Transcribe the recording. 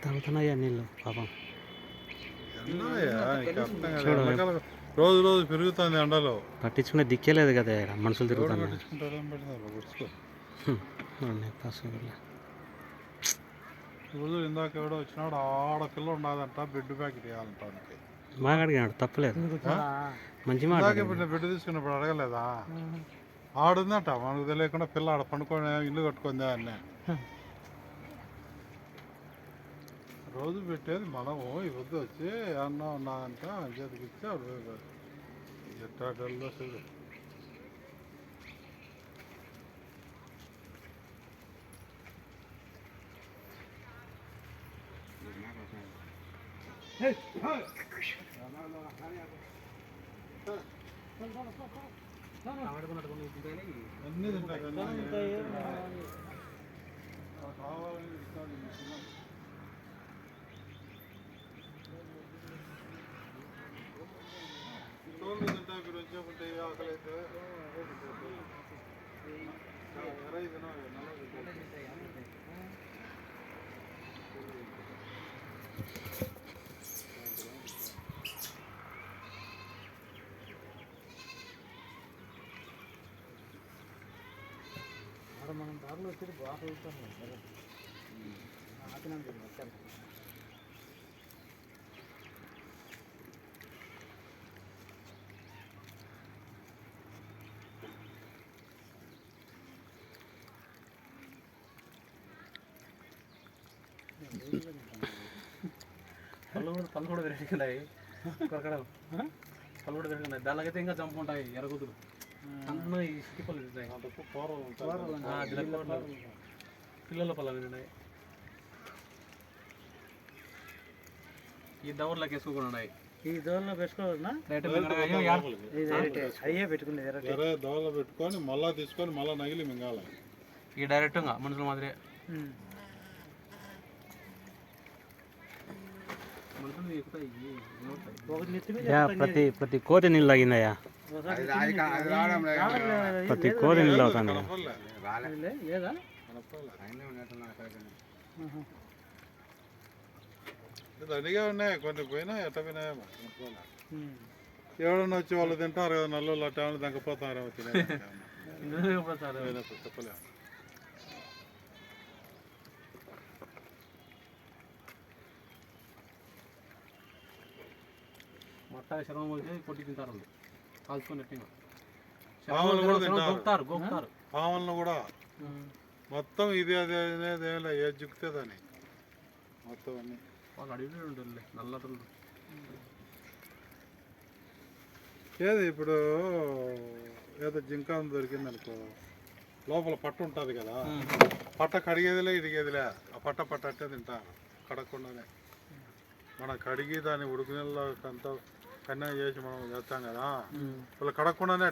తాగుతున్నాయా నీళ్ళు పాపం. రోజు రోజు పెరుగుతుంది ఎండలో. పట్టించుకునే దిక్కే లేదు కదా ఇక్కడ మనుషులు తిరుగుతాను. ఇప్పుడు ఇందాక ఎవడో వచ్చినాడు, ఆడ పిల్ల ఉండదంట, బెడ్ ప్యాకెట్ వేయాలంట. బాగా అడిగినాడు, తప్పలేదు, మంచి మాట. ఇప్పుడు నేను బెడ్ తీసుకున్నప్పుడు అడగలేదా? ఆడుందంట, మనకు తెలియకుండా పిల్ల ఆడ పండుకొని ఇల్లు కట్టుకుందా అన్న. రోజు పెట్టేది మనము, ఈ వద్దు వచ్చి అన్న ఉన్నదంట చేతికి ఇచ్చి ఆడు ఎట్టాటల్లో చూడు. అన్నీ తింటారు తోళ్ళు తింటా. ఇప్పుడు వచ్చేకుంటే ఆకలి అయితే మనం దారిలో వచ్చి బాగా చదువుతాము. పళ్ళు కూడా పెరుగుతున్నాయి, కొరకడాలు పళ్ళు కూడా పెరుగుతున్నాయి. దానికైతే ఇంకా చంపుకుంటాయి ఎరగుతులు అన్న. ఈ సిటీ పళ్ళు ఉంటాయి, పిల్లల పళ్ళు ఉన్నాయి. ఈ దవర్లోకి వేసుకోకుండా ఉన్నాయి. ఈ దవర్లో పెట్టుకోవాలన్నా అయ్యే పెట్టుకునేది. దోవలో పెట్టుకొని మళ్ళా తీసుకొని మళ్ళా నగిలి మింగాలి. ఈ డైరెక్ట్గా మనుషుల మాదిరే ప్రతి కోతి నీళ్ళు తాగిందయ్యా, ప్రతి కోతి నీళ్ళు అవుతాను. అడిగా ఉన్నాయి, కొన్ని పోయినా ఎట్ట పోయినాయో ఎవడన్నా వచ్చి వాళ్ళు తింటారు కదా, నల్లు అట్ట దంకపోతారేమో చెప్పలే. మొట్ట శరం వచ్చి కొట్టి తింటారు, కాల్చుకొని పాములను కూడా మొత్తం ఇది అది అనేది ఏది జిక్కుతుందని మొత్తం అన్ని వాళ్ళు అడిగి ఉంటుంది నల్లటలు. ఏది ఇప్పుడు ఏదో జింక దొరికింది అనుకో, లోపల పట్ట ఉంటుంది కదా, పట్ట కడిగేదిలే ఇడిగేదిలే, ఆ పట్ట అట్టే తింటారు కడగకుండానే. మనం కడిగి దాన్ని ఉడుకు నీళ్ళలో అంతా కన్నా చేసి మనం చేస్తాం కదా, వాళ్ళు కడగకుండానే